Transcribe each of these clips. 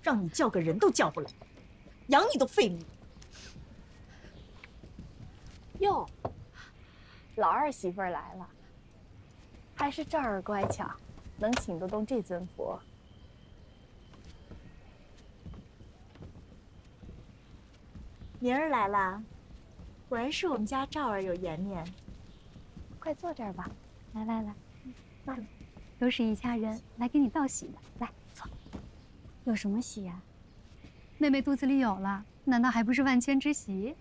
让你叫个人都叫不来，养你都费力。哟，老二媳妇儿来了，还是赵儿乖巧，能请得动这尊佛。明儿来了，果然是我们家赵儿有颜面。快坐这儿吧。来来来，都是一家人，来给你道喜的。来坐。有什么喜呀？妹妹肚子里有了，难道还不是万千之喜？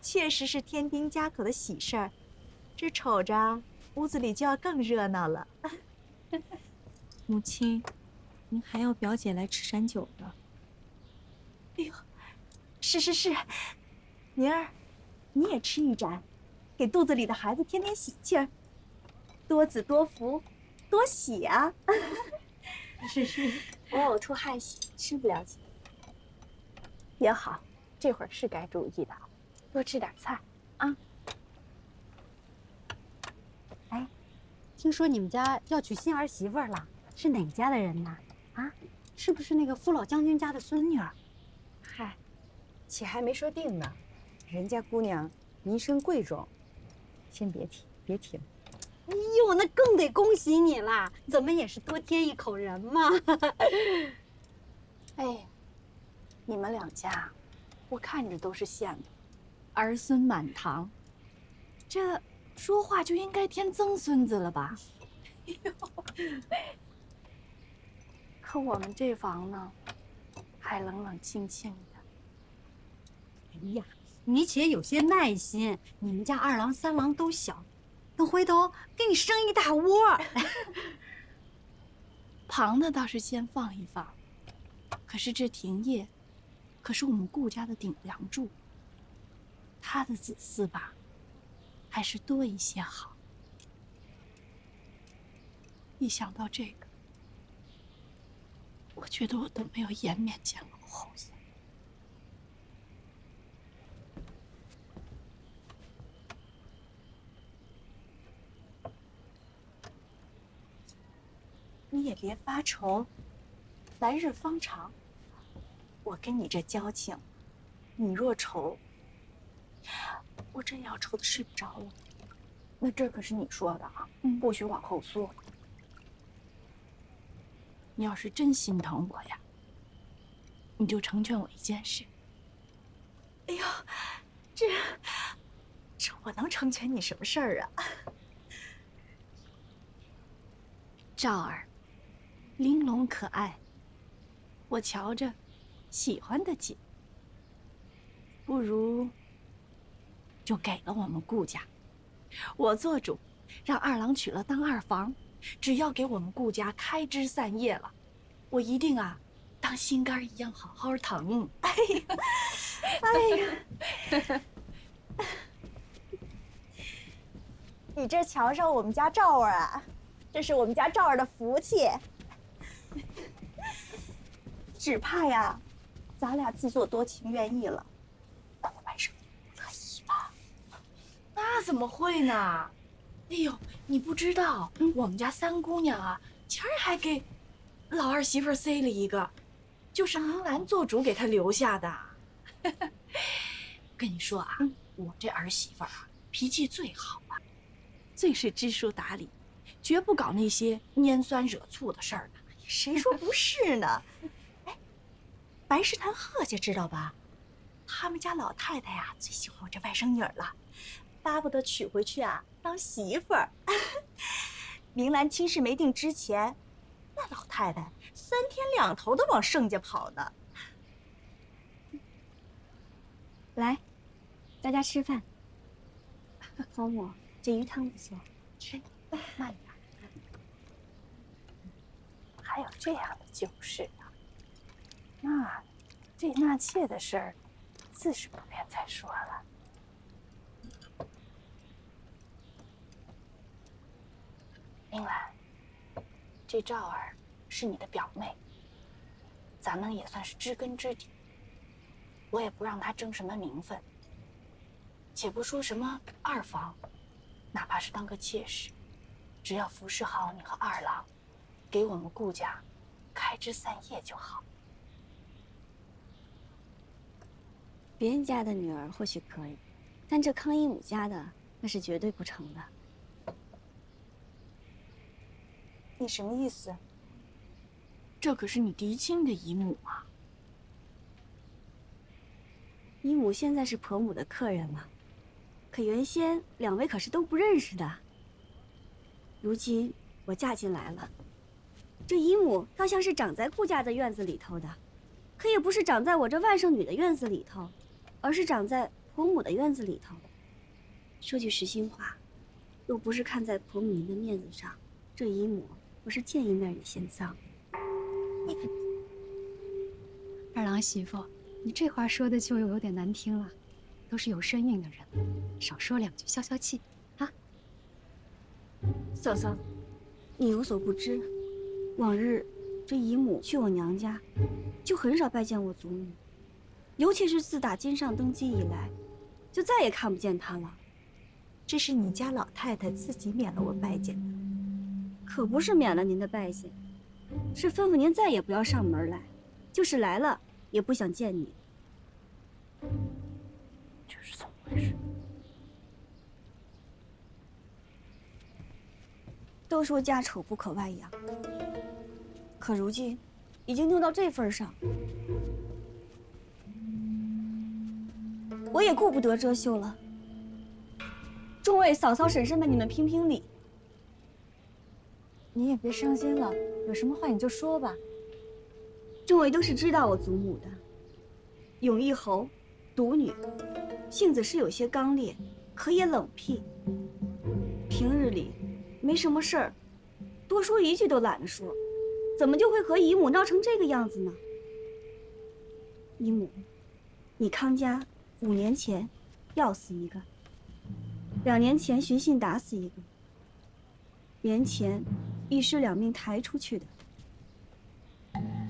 确实是天丁家口的喜事儿，这瞅着屋子里就要更热闹了。母亲，您还要表姐来吃山酒呢。哎呦，是，明儿你也吃一盏，给肚子里的孩子添点喜气儿，多子多福，多喜啊！是，我呕吐害喜，吃不了几。也好，这会儿是该注意的，多吃点菜啊。哎，听说你们家要娶新儿媳妇了，是哪家的人呐？啊，是不是那个父老将军家的孙女儿？嗨，且还没说定呢，人家姑娘名声贵重，先别提了。哎呦，那更得恭喜你啦！怎么也是多添一口人嘛。哎，你们两家，我看着都是羡慕，儿孙满堂，这说话就应该添曾孙子了吧？可我们这房呢，还冷冷清清的。哎呀，你且有些耐心，你们家二郎三郎都小，等回头给你生一大窝。旁的倒是先放一放，可是这廷业，可是我们顾家的顶梁柱，他的子嗣吧，还是多一些好。一想到这个，我觉得我都没有颜面见老后爷。你也别发愁，来日方长。我跟你这交情，你若愁，我真要愁得睡不着了。那这可是你说的啊，不许往后缩。你要是真心疼我呀，你就成全我一件事。哎呦，这我能成全你什么事儿啊？赵儿，玲珑可爱，我瞧着喜欢的紧，不如就给了我们顾家。我做主，让二郎娶了当二房，只要给我们顾家开枝散叶了，我一定啊，当心肝一样好好疼。哎呀，你这瞧上我们家赵儿啊，这是我们家赵儿的福气。只怕呀，咱俩自作多情愿意了，那我半生不乐意吧？那怎么会呢？哎呦，你不知道，我们家三姑娘啊，前儿还给老二媳妇塞了一个，就是明兰做主给她留下的。跟你说啊，我这儿媳妇啊，脾气最好了，最是知书达理，绝不搞那些拈酸惹醋的事儿的。谁说不是呢？哎，白石潭贺家知道吧？他们家老太太呀，最喜欢我这外甥女儿了，巴不得娶回去啊当媳妇儿。明兰亲事没定之前，那老太太3天2头的往盛家跑呢。来，大家吃饭。保姆，这鱼汤不错。吃，慢点。还有这样的旧事啊？那这纳妾的事儿，自是不便再说了。明兰，这赵儿是你的表妹，咱们也算是知根知底。我也不让她争什么名分。且不说什么二房，哪怕是当个妾室，只要服侍好你和二郎，给我们顾家开枝散叶就好。别人家的女儿或许可以，但这康一母家的那是绝对不成的。你什么意思？这可是你嫡亲的姨母啊！姨母现在是婆母的客人了，可原先两位可是都不认识的。如今我嫁进来了，这姨母倒像是长在顾家的院子里头的，可也不是长在我这万圣女的院子里头，而是长在婆母的院子里头。说句实心话，若不是看在婆母您的面子上，这姨母我是见一面也嫌脏。二郎媳妇，你这话说的就有点难听了，都是有身孕的人，少说两句消消气啊。嫂嫂，你有所不知，往日这姨母去我娘家，就很少拜见我祖母，尤其是自打金上登基以来，就再也看不见她了。这是你家老太太自己免了我拜见的。可不是免了您的拜见，是吩咐您再也不要上门来，就是来了也不想见你。这是怎么回事？都说家丑不可外扬，可如今已经弄到这份上，我也顾不得遮羞了。众位嫂嫂婶婶们，你们评评理。你也别伤心了，有什么话你就说吧。众位都是知道我祖母的，永义侯，独女，性子是有些刚烈，可也冷僻。平日里没什么事儿，多说一句都懒得说，怎么就会和姨母闹成这个样子呢？姨母，你康家5年前要死一个，2年前寻衅打死一个，年前一尸2命抬出去的。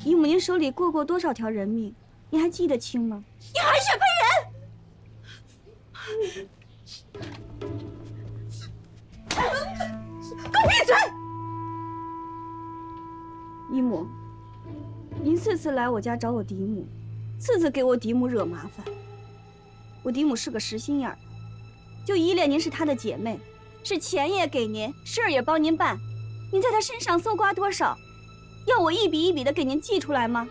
姨母，您手里过多少条人命，你还记得清吗？你还想骗人！给我闭嘴！姨母，您次次来我家找我嫡母，次次给我嫡母惹麻烦。我嫡母是个实心眼儿的，就依恋您是她的姐妹，是钱也给您，事儿也帮您办。您在她身上搜刮多少，要我一笔一笔的给您记出来吗？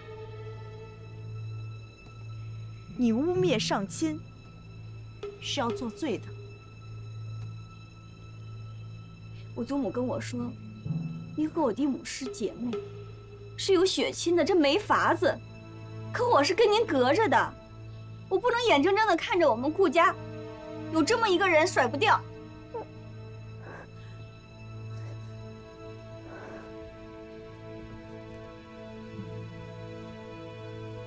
你污蔑上亲，是要做罪的。我祖母跟我说，您和我嫡母是姐妹，是有血亲的，这没法子。可我是跟您隔着的，我不能眼睁睁的看着我们顾家有这么一个人甩不掉。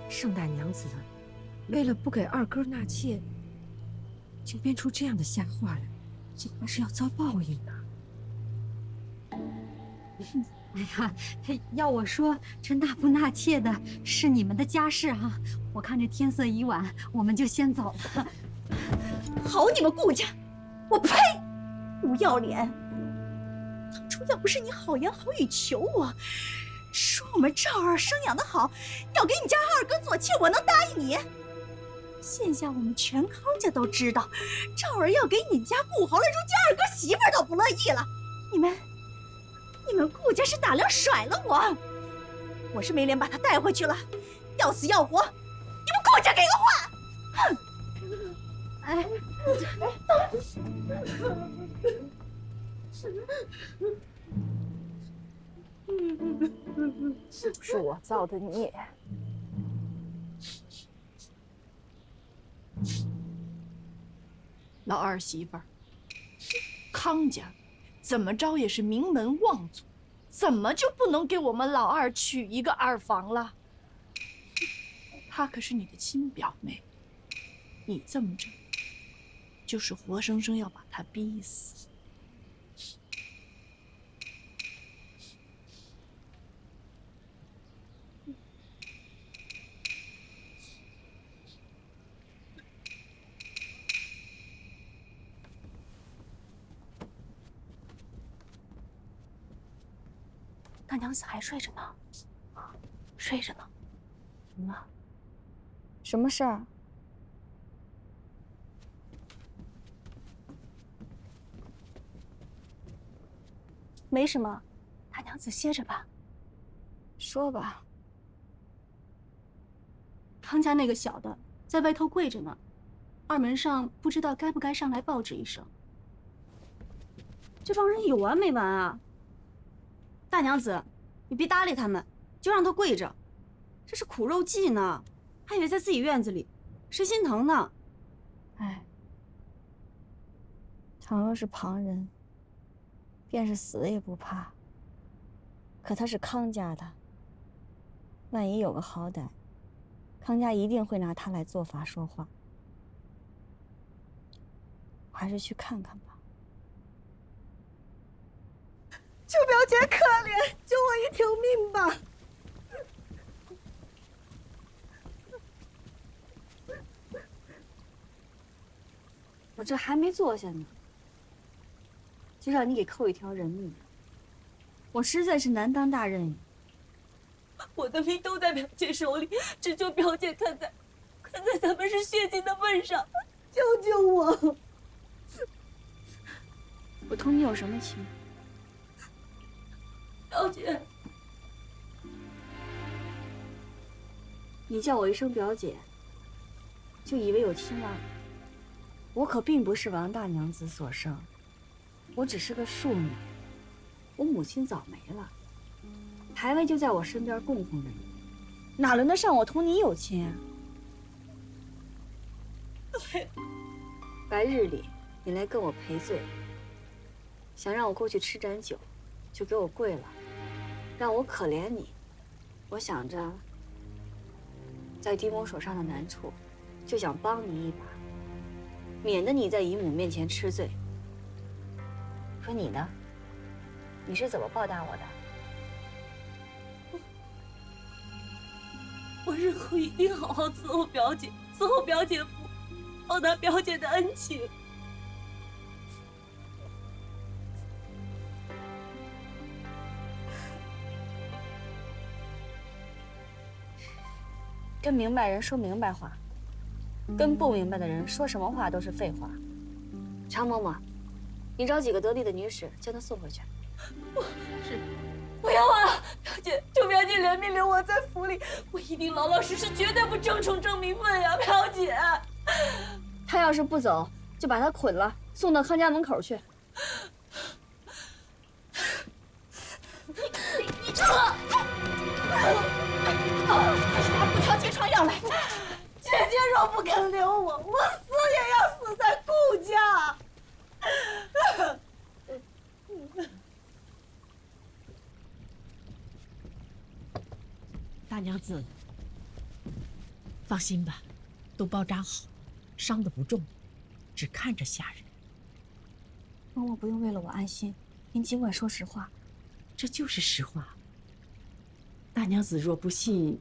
盛大娘子为了不给二哥纳妾，竟编出这样的瞎话来，这怕是要遭报应的。哎呀，要我说，这纳不纳妾的是你们的家事啊！我看这天色已晚，我们就先走了。好你们顾家，我呸！不要脸！当初要不是你好言好语求我，说我们赵儿生养的好，要给你家二哥做妾，我能答应你？现下我们全康家都知道，赵儿要给你家顾豪来如家二哥媳妇儿，都不乐意了。你们顾家是打量甩了我，我是没脸把他带回去了。要死要活，你们顾家给个话！哼！哎，是我造的孽。老二媳妇儿，康家怎么着也是名门望族，怎么就不能给我们老二娶一个二房了？她可是你的亲表妹，你这么着，就是活生生要把她逼死。大娘子还睡着呢，睡着呢。怎么了？什么事儿？没什么，大娘子歇着吧。说吧。康家那个小的在外头跪着呢，二门上不知道该不该上来报旨一声。这帮人有完没完啊？大娘子，你别搭理他们，就让他跪着。这是苦肉计呢，还以为在自己院子里，谁心疼呢？哎，倘若是旁人，便是死也不怕。可他是康家的，万一有个好歹，康家一定会拿他来做法说话。还是去看看吧。舅表姐可怜，救我一条命吧！我这还没坐下呢，就让你给扣一条人命，我实在是难当大任呀。我的命都在表姐手里，只求表姐看在咱们是血亲的份上，救救我！我同你有什么情？表姐，你叫我一声表姐，就以为有亲了？我可并不是王大娘子所生，我只是个庶女。我母亲早没了，牌位就在我身边供奉着你，哪轮得上我同你有亲啊？白日里你来跟我赔罪，想让我过去吃盏酒，就给我跪了，让我可怜你。我想着，在嫡母手上的难处，就想帮你一把，免得你在姨母面前吃罪。可你呢？你是怎么报答我的？我日后一定好好伺候表姐，伺候表姐夫，报答表姐的恩情。跟明白人说明白话，跟不明白的人说什么话都是废话。常嬷嬷，你找几个得力的女使，将她送回去。不要啊！表姐，求表姐怜悯留我在府里，我一定老老实实，绝对不争宠争名分呀！表姐，她要是不走，就把她捆了，送到康家门口去。你撤！还是拿布条揭床要来！姐姐若不肯留我，我死也要死在顾家。大娘子，放心吧，都包扎好，伤得不重，只看着吓人。嬷嬷不用为了我安心，您尽管说实话。这就是实话。大娘子若不信，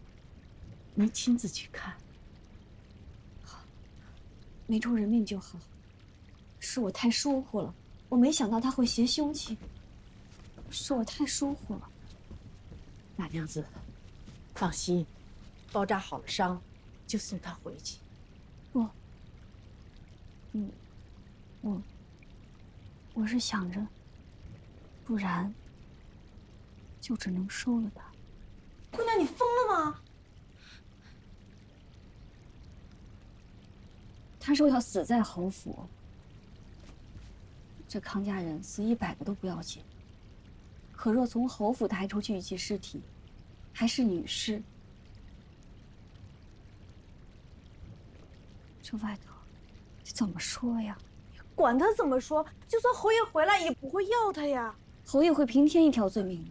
您亲自去看。没出人命就好。是我太疏忽了，我没想到他会携凶器。是我太疏忽了。大娘子，放心，包扎好了伤，就送他回去。不，我是想着，不然就只能收了他。姑娘，你疯了吗？他说要死在侯府，这康家人死100个都不要紧，可若从侯府抬出去一具尸体，还是女尸，这外头怎么说呀？管他怎么说，就算侯爷回来也不会要他呀。侯爷会平添一条罪名的。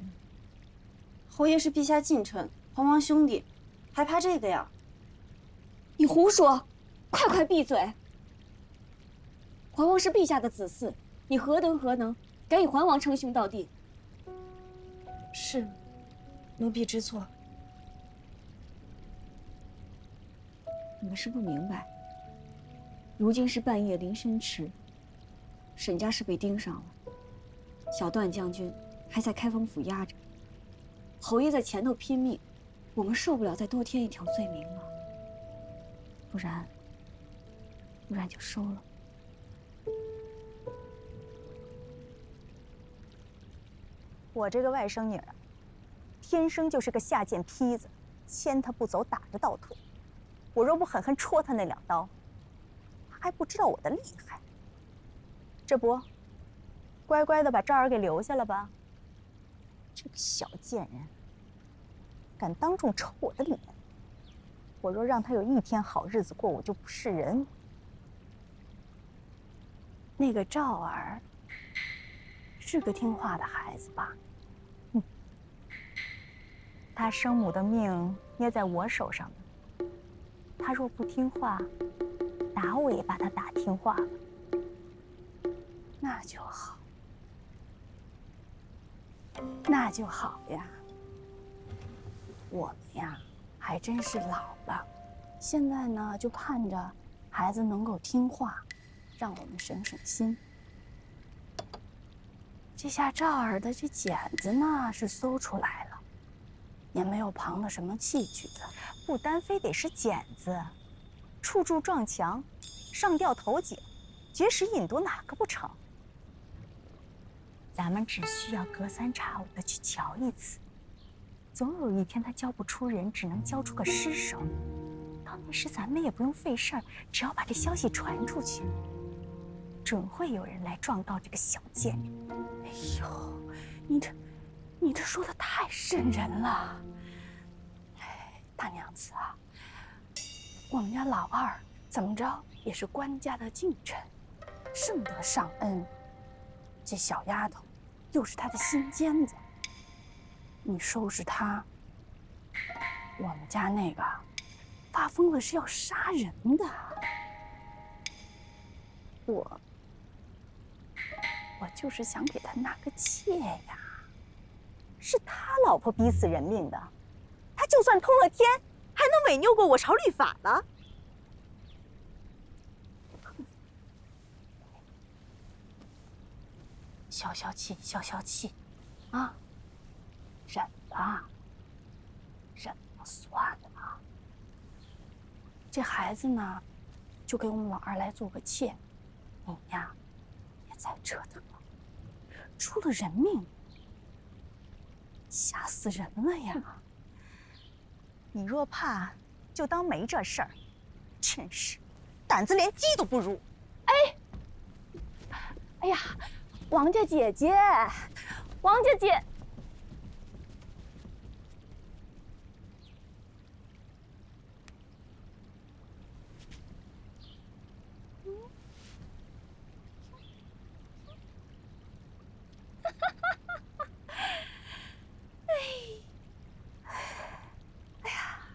侯爷是陛下近臣，皇王兄弟，还怕这个呀？你胡说！快闭嘴！皇王是陛下的子嗣，你何德何能，敢与皇王称兄道弟？是，奴婢知错。你们是不明白，如今是半夜临深池，沈家是被盯上了，小段将军还在开封府压着，侯爷在前头拼命，我们受不了再多添一条罪名了。不然就收了。我这个外甥女儿，天生就是个下贱坯子，牵她不走，打着倒退。我若不狠狠戳她那2刀，她还不知道我的厉害。这不，乖乖的把赵儿给留下了吧？这个小贱人，敢当众抽我的脸！我若让她有一天好日子过，我就不是人。那个赵儿是个听话的孩子吧？他生母的命捏在我手上呢。他若不听话，打我也把他打听话了。那就好，那就好呀。我们呀，还真是老了，现在呢，就盼着孩子能够听话，让我们省省心。这下赵儿的这茧子呢，是搜出来了，也没有旁的什么器具的，不单非得是茧子，触柱撞墙、上吊投井、绝食饮毒，哪个不成？咱们只需要隔3差5的去瞧一次，总有一天他教不出人，只能教出个尸首。到那时咱们也不用费事儿，只要把这消息传出去，准会有人来状告这个小贱人。哎呦，你这说的太瘆人了。哎，大娘子啊，我们家老二怎么着也是官家的近臣，盛得上恩。这小丫头又是他的心尖子，你收拾她，我们家那个发疯了是要杀人的。我就是想给他纳个妾呀。是他老婆逼死人命的，他就算通了天，还能违拗过我朝律法了？消消气，消消气，啊，忍吧，忍了算了。这孩子呢，就给我们老二来做个妾，你呀，别再折腾了，出了人命，吓死人了呀！你若怕，就当没这事儿。真是，胆子连鸡都不如。哎呀，王家姐姐，王家姐。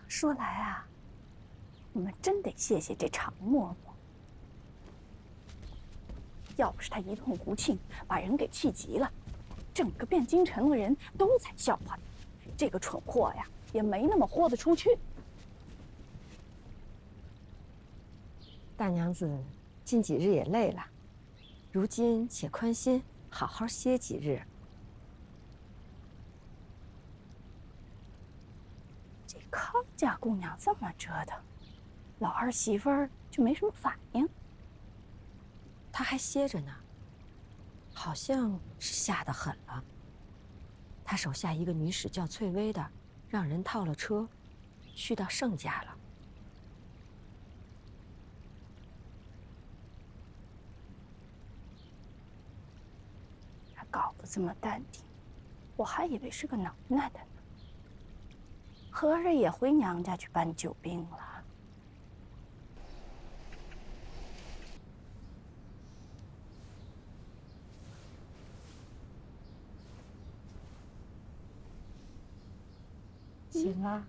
说来啊，我们真得谢谢这常嬷嬷。要不是她一通胡庆，把人给气急了，整个汴京城的人都在笑话她。这个蠢货呀，也没那么豁得出去。大娘子近几日也累了，如今且宽心，好好歇几日。这康家姑娘这么折腾，老二媳妇儿就没什么反应。她还歇着呢，好像是吓得很了。她手下一个女使叫翠微的，让人套了车，去到盛家了。她搞得这么淡定，我还以为是个能耐的呢。合着也回娘家去搬救兵了。醒了，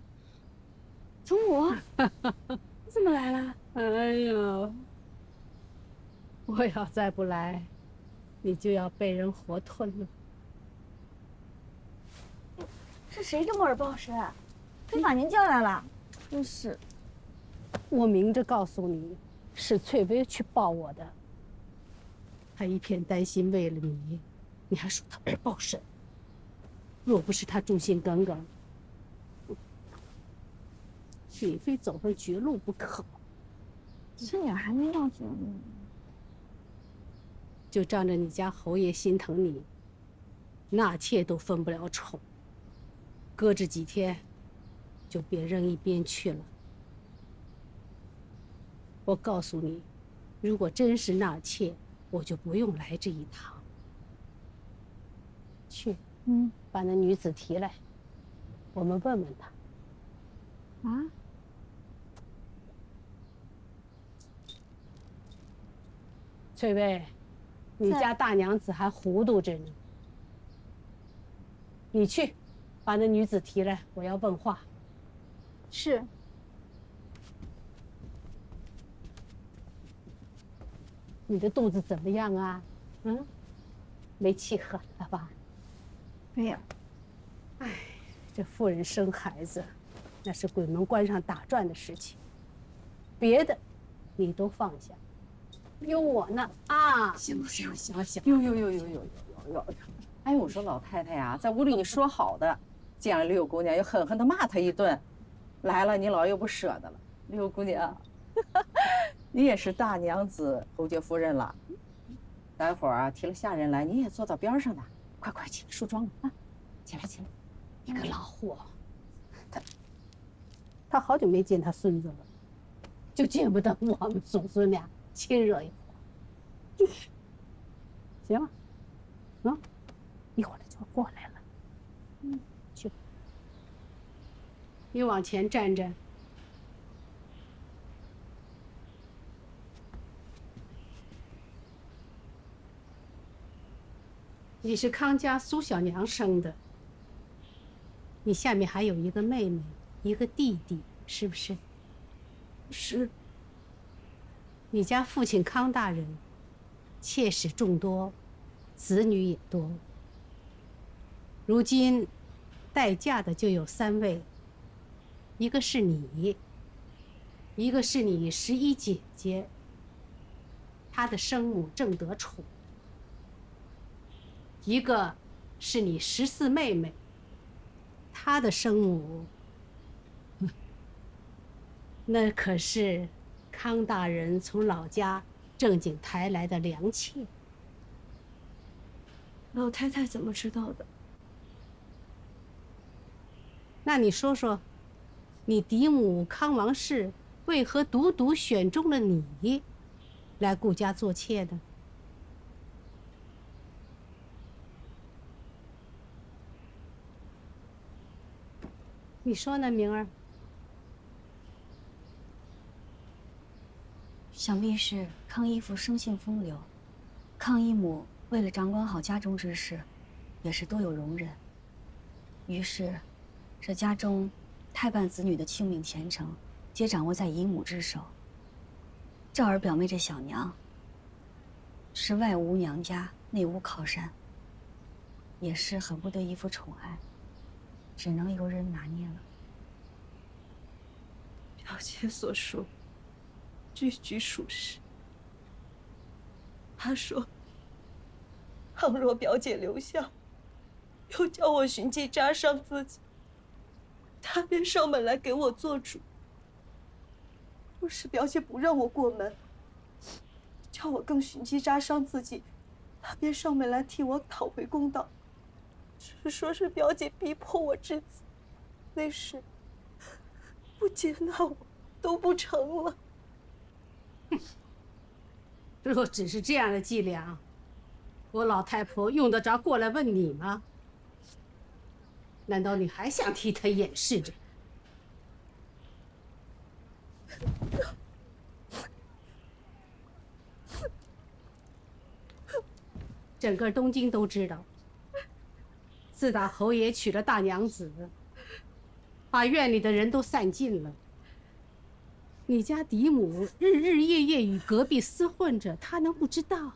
祖母，你怎么来了？哎呦，我要再不来，你就要被人活吞了。是谁这么耳报声？非把您叫来了？真是，我明着告诉你，是翠微去报我的。她一片担心，为了你，你还说她耳报神。若不是她忠心耿耿，你非走上绝路不可。这点还没到绝路。就仗着你家侯爷心疼你，纳妾都分不了宠，搁置几天，就别扔一边去了。我告诉你，如果真是纳妾，我就不用来这一趟。去，把那女子提来，我们问问她。啊？翠薇，你家大娘子还糊涂着呢。你去，把那女子提来，我要问话。是。你的肚子怎么样啊？没气狠了吧？没有。哎，这妇人生孩子，那是鬼门关上打转的事情，别的你都放下，有我呢啊！行，哟！哎，我说老太太呀，在屋里你说好的，见了六姑娘又狠狠地骂她一顿，来了你老又不舍得了。六姑娘，你也是大娘子侯爵夫人了，待会儿啊提了下人来，你也坐到边上呢。快起来梳妆了啊！起来！你个老货，他好久没见他孙子了，就见不得我们祖孙俩亲热一会儿。行了，一会儿他就要过来了。去，你往前站站。你是康家苏小娘生的，你下面还有一个妹妹，一个弟弟，是不是？是。你家父亲康大人，妾室众多，子女也多。如今待嫁的就有3位，一个是你，一个是你11姐姐，她的生母正得宠。一个是你14妹妹，她的生母，那可是康大人从老家正经抬来的良妾。老太太怎么知道的？那你说说，你嫡母康王氏为何独独选中了你，来顾家做妾呢？你说呢，明儿？想必是康义父生性风流，康义母为了掌管好家中之事，也是多有容忍。于是，这家中太半子女的庆命前程，皆掌握在姨母之手。赵儿表妹这小娘，是外无娘家，内无靠山，也是很不得一夫宠爱，只能由人拿捏了。表姐所说，句句属实。他说，倘若表姐留下，又叫我寻机扎伤自己，他便上门来给我做主。若是表姐不让我过门，叫我更寻机扎伤自己，他便上门来替我讨回公道。只说是表姐逼迫我至此，那时不接纳我都不成了。若只是这样的伎俩，我老太婆用得着过来问你吗？难道你还想替她掩饰着？整个东京都知道，自打侯爷娶了大娘子，把院里的人都散尽了。你家嫡母日日夜夜与隔壁厮混着，她能不知道？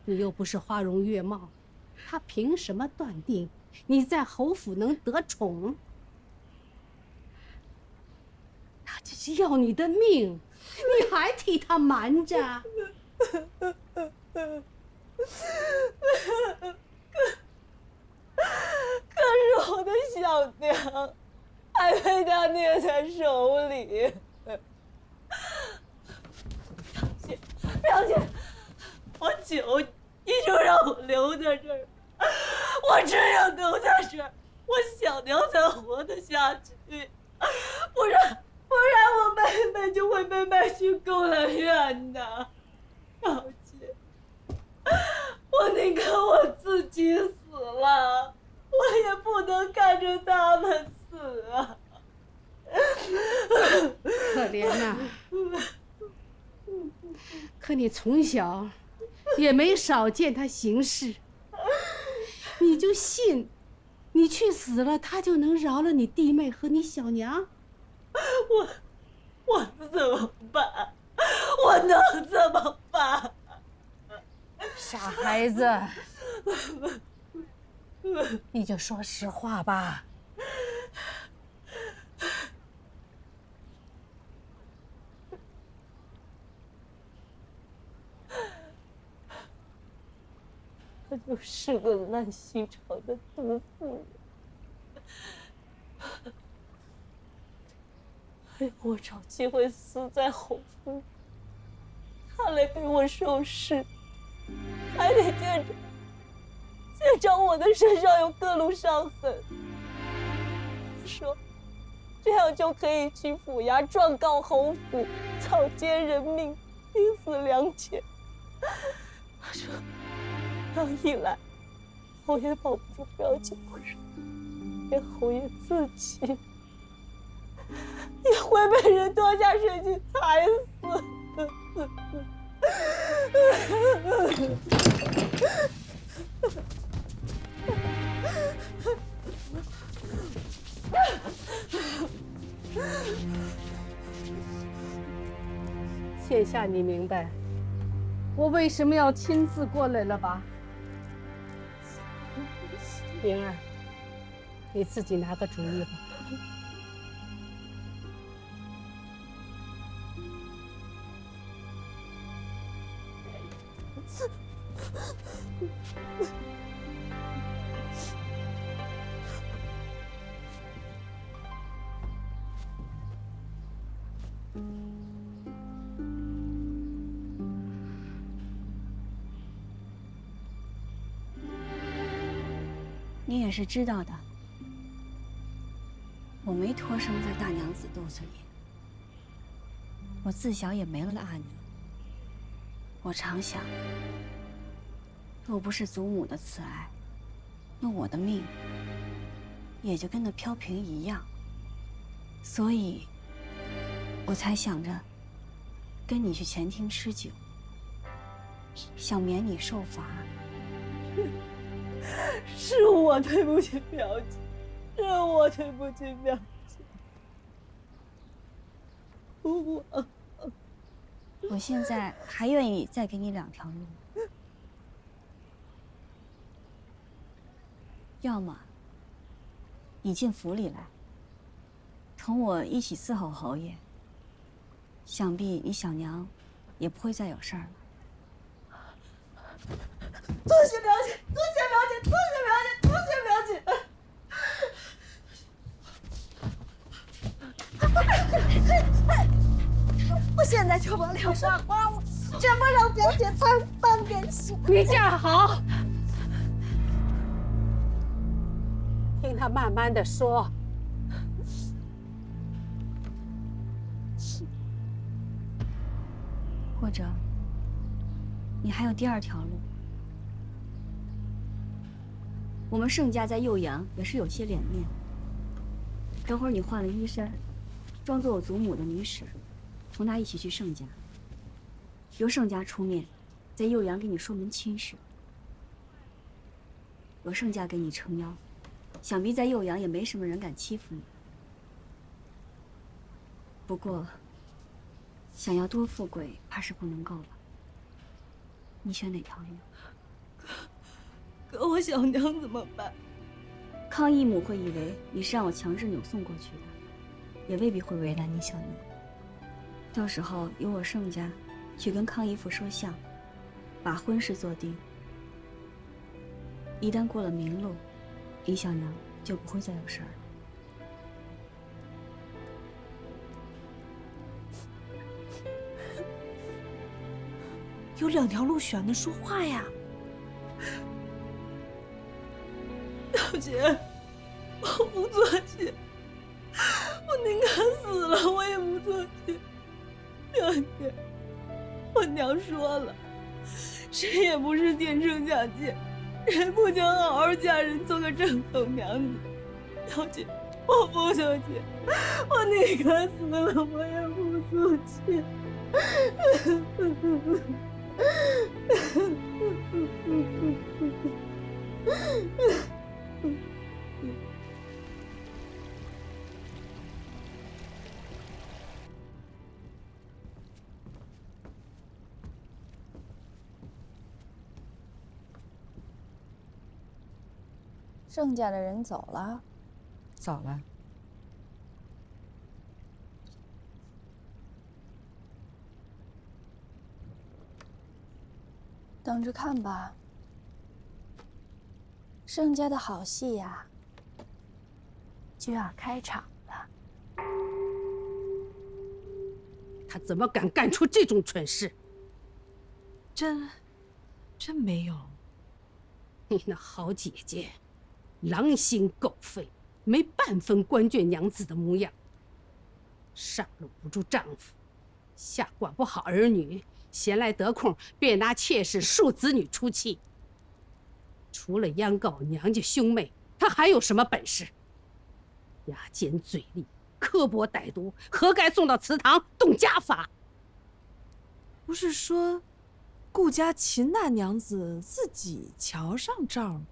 你又不是花容月貌，她凭什么断定你在侯府能得宠？她只是要你的命，你还替她瞒着？可是我的小娘还被他捏在手里。表姐，我求你就让我留在这儿，我只有留在这儿，我小娘才活得下去，不然我妹妹就会被卖去狗乐园的。小姐，我宁可我自己死了，我也不能看着他们死啊！可怜呐、可你从小也没少见他行事，你就信你去死了，他就能饶了你弟妹和你小娘？我怎么办？我能怎么办？傻孩子，你就说实话吧。她就是个烂心肠的毒妇人。还要我找机会死在侯府，她来给我收尸，还得见着我的身上有各路伤痕。说这样就可以去府衙状告侯府，草菅人命，拼死两解。他说这样一来，侯爷保不住表姐夫人，连侯爷自己也会被人拖下水去踩死。现下你明白我为什么要亲自过来了吧？灵儿，你自己拿个主意吧。你也是知道的，我没托生在大娘子肚子里，我自小也没了阿娘。我常想，若不是祖母的慈爱，那我的命也就跟那飘萍一样。所以，我才想着跟你去前厅吃酒，想免你受罚。是我对不起表姐，是我对不起表姐。我现在还愿意再给你2条路，要么你进府里来，同我一起伺候侯爷，想必你小娘也不会再有事儿了。多谢表姐，多谢表姐，多谢表姐，多谢表姐。我现在就把梁上花，我全部让表姐参半点心。你站好，听他慢慢的说。或者，你还有第2条路。我们盛家在右阳也是有些脸面。等会儿你换了衣衫，装作我祖母的女使，同她一起去盛家，由盛家出面，在右阳给你说门亲事。由盛家给你撑腰，想必在右阳也没什么人敢欺负你。不过，想要多富贵，怕是不能够了。你选哪条路？可我小娘怎么办？康义母会以为你是让我强制扭送过去的，也未必会为难你小娘。到时候由我盛家去跟康义父说相，把婚事做定。一旦过了明路，你小娘就不会再有事儿了。有2条路选呢，说话呀！亲，我不做亲，我宁可死了，我也不做亲。娘亲，我娘说了，谁也不是天生下贱，人不想好好嫁人，做个正统娘子。娘亲，我不做亲，我宁可死了，我也不做亲。盛家的人走了，走了。等着看吧。盛家的好戏呀，就要开场了。他怎么敢干出这种蠢事？真没有。你那好姐姐，狼心狗肺，没半分官眷娘子的模样。上路不住丈夫，下管不好儿女，闲来得空便拿妾室庶子女出气。除了央告娘家兄妹，他还有什么本事？牙尖嘴利，刻薄歹毒，何该送到祠堂动家法？不是说顾家秦大娘子自己瞧上赵吗？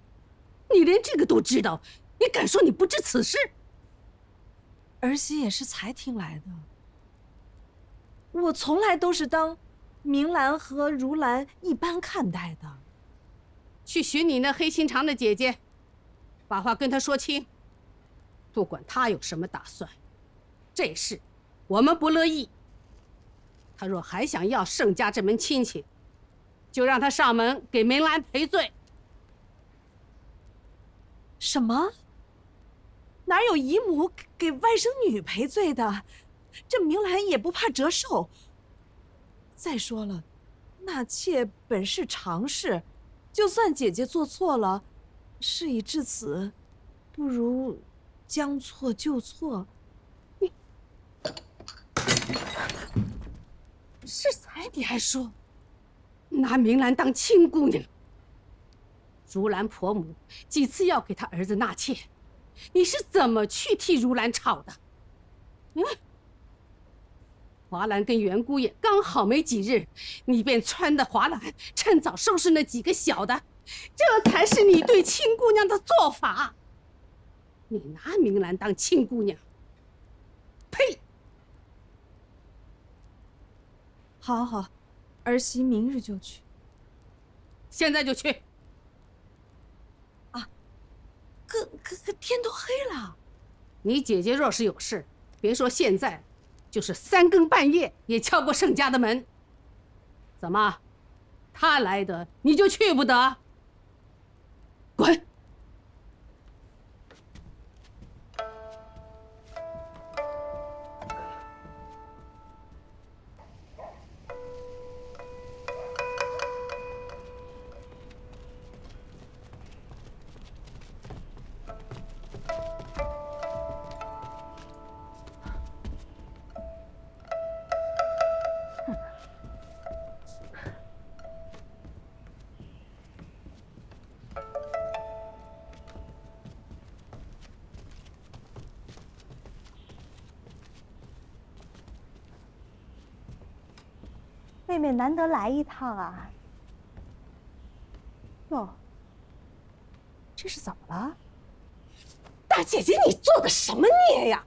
你连这个都知道，你敢说你不知此事？儿媳也是才听来的。我从来都是当明兰和如兰一般看待的。去寻你那黑心肠的姐姐，把话跟她说清。不管她有什么打算，这事我们不乐意。她若还想要盛家这门亲戚，就让她上门给明兰赔罪。什么？哪有姨母给外甥女赔罪的？这明兰也不怕折寿。再说了，纳妾本是常事，就算姐姐做错了，事已至此，不如将错就错。你是才你还说拿明兰当亲姑娘？如兰婆母几次要给她儿子纳妾，你是怎么去替如兰吵的？华兰跟袁姑爷刚好没几日，你便撺掇华兰趁早收拾那几个小的，这才是你对亲姑娘的做法。你拿明兰当亲姑娘？呸！好好，儿媳明日就去。现在就去。可天都黑了。你姐姐若是有事，别说现在，就是3更半夜也敲过盛家的门。怎么，她来得你就去不得？滚！妹妹难得来一趟啊。哟，这是怎么了？大姐姐，你做的什么孽呀？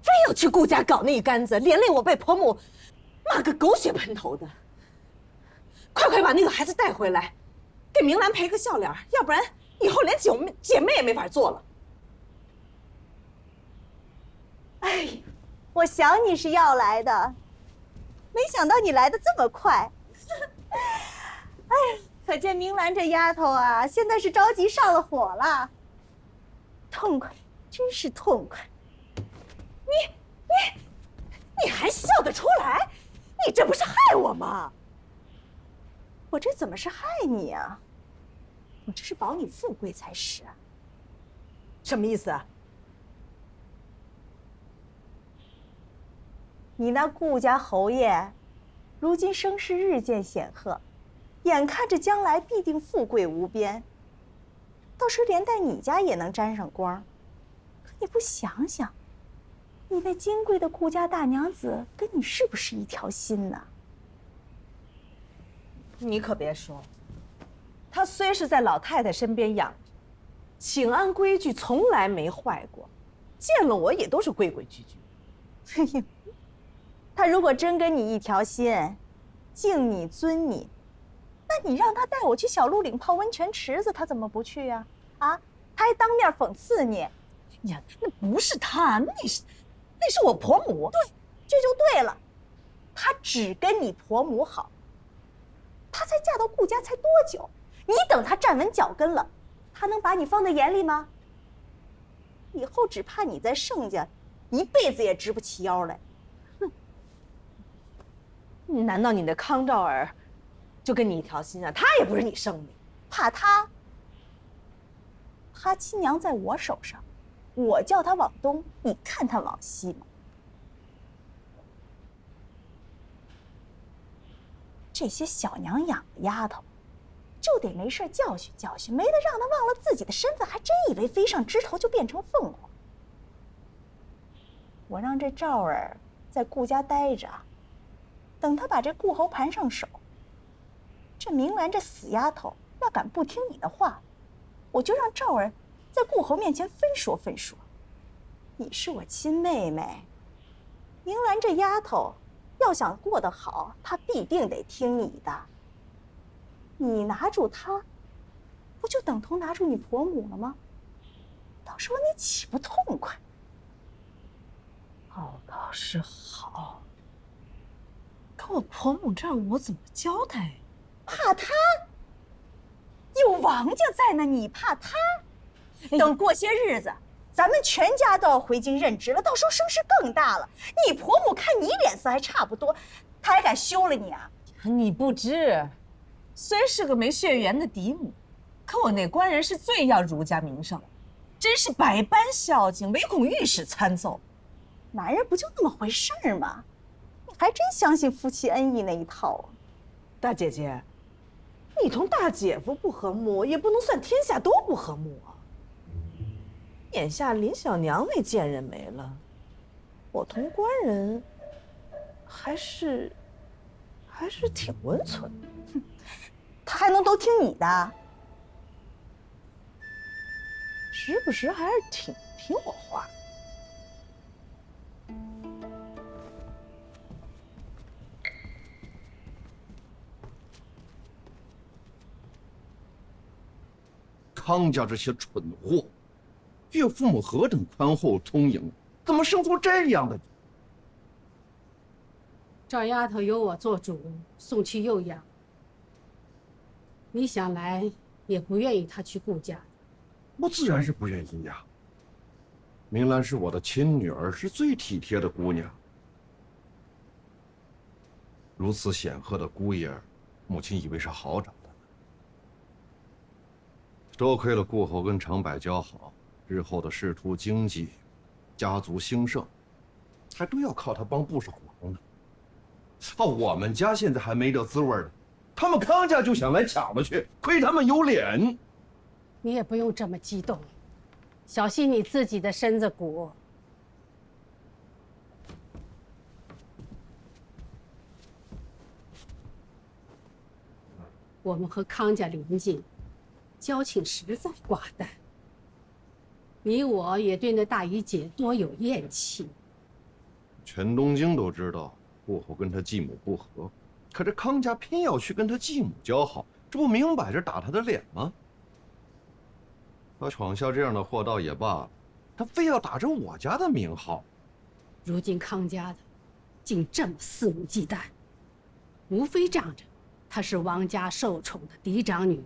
非要去顾家搞那一杆子，连累我被婆母骂个狗血喷头的。快把那个孩子带回来，给明兰赔个笑脸，要不然以后连姐妹也没法做了。哎呀，我想你是要来的，没想到你来的这么快。哎呀，可见明兰这丫头啊，现在是着急上了火了。痛快，真是痛快！你还笑得出来？你这不是害我吗？我这怎么是害你啊？我这是保你富贵才是啊！什么意思啊？你那顾家侯爷，如今声势日渐显赫，眼看着将来必定富贵无边，到时连带你家也能沾上光。可你不想想，你那金贵的顾家大娘子跟你是不是一条心呢？你可别说，她虽是在老太太身边养着，请安规矩从来没坏过，见了我也都是规规矩矩。嘿呦，他如果真跟你一条心，敬你尊你，那你让他带我去小鹿岭泡温泉池子，他怎么不去呀？啊，他还当面讽刺你。呀，那不是他，那是我婆母。对，这就对了，他只跟你婆母好。她才嫁到顾家才多久？你等她站稳脚跟了，她能把你放在眼里吗？以后只怕你在盛家一辈子也直不起腰来。哼！难道你的康兆儿就跟你一条心啊？他也不是你生的，怕他？他亲娘在我手上，我叫他往东，你看他往西吗？这些小娘养的丫头，就得没事教训教训，没得让她忘了自己的身份，还真以为飞上枝头就变成凤凰。我让这赵儿在顾家待着，等他把这顾侯盘上手，这明兰这死丫头要敢不听你的话，我就让赵儿在顾侯面前分说分说。你是我亲妹妹，明兰这丫头要想过得好，她必定得听你的。你拿住她，不就等同拿住你婆母了吗？到时候你岂不痛快？好倒是好，可我婆母这儿我怎么交代呀？怕她？有王家在呢，你怕她？等过些日子，咱们全家都要回京任职了，到时候声势更大了。你婆母看你脸色还差不多，她还敢休了你啊？你不知，虽是个没血缘的嫡母，可我那官人是最要儒家名声，真是百般孝敬，唯恐御史参奏。男人不就那么回事儿吗？你还真相信夫妻恩义那一套啊？大姐姐，你同大姐夫不和睦，也不能算天下都不和睦啊。眼下林小娘那贱人没了，我同官人还是挺温存的。他还能都听你的？时不时还是挺听我话。康家这些蠢货，岳父母何等宽厚聪颖，怎么生出这样的？赵丫头由我做主，送去幼养。你想来也不愿意她去顾家，我自然是不愿意呀。明兰是我的亲女儿，是最体贴的姑娘。如此显赫的姑爷，母亲以为是好找的。多亏了顾侯跟长柏交好，日后的仕途经济、家族兴盛，还都要靠他帮不少忙呢。我们家现在还没这滋味呢，他们康家就想来抢了去，亏他们有脸。你也不用这么激动，小心你自己的身子骨。我们和康家邻近，交情实在寡淡。你我也对那大姨姐多有厌弃。全东京都知道顾侯跟他继母不和，可这康家偏要去跟他继母交好，这不明摆着打他的脸吗？他闯下这样的祸倒也罢了，他非要打着我家的名号。如今康家的竟这么肆无忌惮，无非仗着她是王家受宠的嫡长女，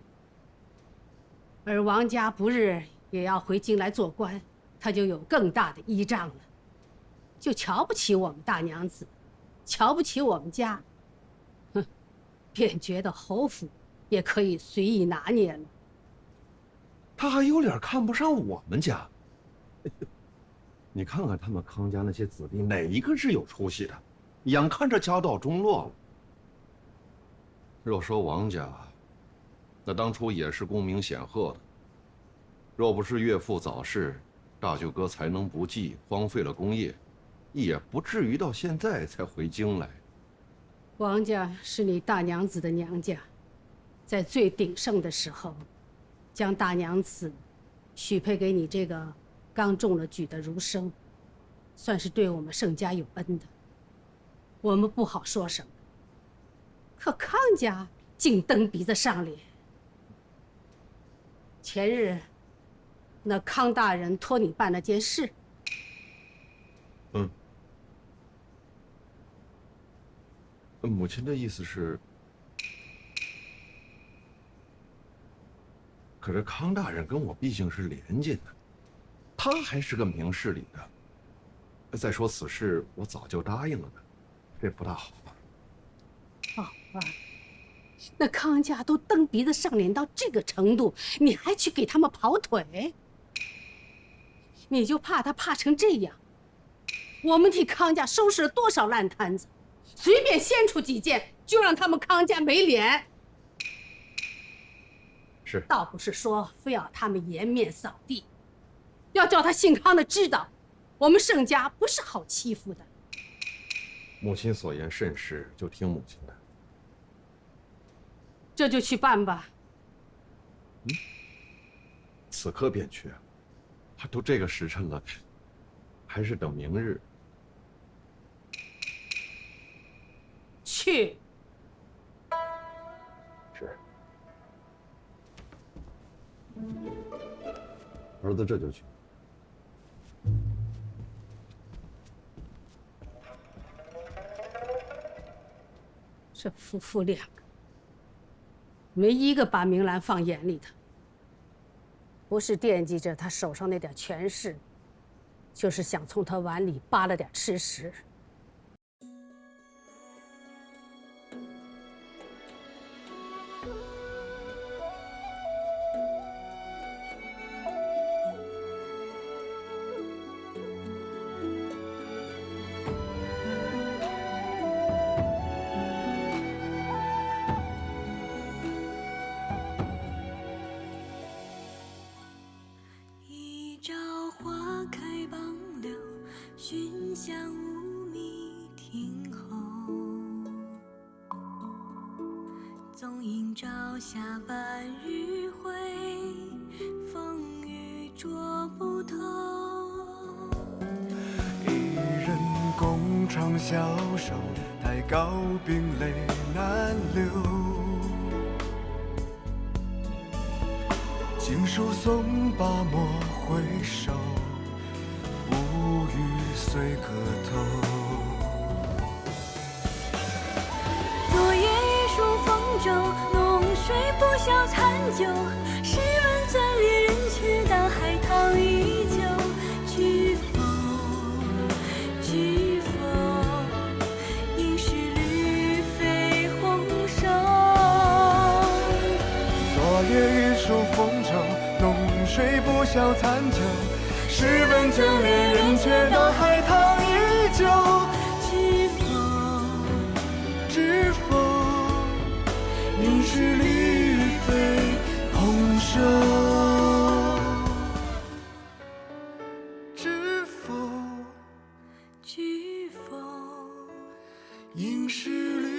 而王家不日也要回京来做官，他就有更大的依仗了。就瞧不起我们大娘子，瞧不起我们家，哼，便觉得侯府也可以随意拿捏了。他还有脸看不上我们家？你看看他们康家那些子弟，哪一个是有出息的？眼看着家道中落了。若说王家，那当初也是功名显赫的。若不是岳父早逝，大舅哥才能不济，荒废了功业，也不至于到现在才回京来。王家是你大娘子的娘家，在最鼎盛的时候，将大娘子许配给你这个刚中了举的儒生，算是对我们盛家有恩的。我们不好说什么，可康家竟蹬鼻子上脸。前日，那康大人托你办了件事。母亲的意思是，可是康大人跟我毕竟是连襟的，他还是个明事理的。再说此事，我早就答应了的，这不大好吧？好吧，那康家都蹬鼻子上脸到这个程度，你还去给他们跑腿？你就怕他怕成这样？我们替康家收拾了多少烂摊子，随便掀出几件，就让他们康家没脸。是，倒不是说非要他们颜面扫地，要叫他姓康的知道，我们盛家不是好欺负的。母亲所言甚是，就听母亲的。这就去办吧。此刻便去啊！都这个时辰了，还是等明日。去。是。儿子这就去。这夫妇两个，没一个把明兰放眼里的，不是惦记着他手上那点权势，就是想从他碗里扒了点吃食。总应朝霞半日晖，风雨捉不透。一人共长消瘦，太高冰泪难流。经书诵罢莫回首，无语随歌头。昨夜一书风骤，浓睡不消残酒。试问怎恋人，却当海棠依旧。知否，知否，应是绿肥红瘦。昨夜一书风骤，浓睡不消残酒。试问怎恋人，却当海棠依旧。知否，应是绿肥红瘦。知否，知否，应是绿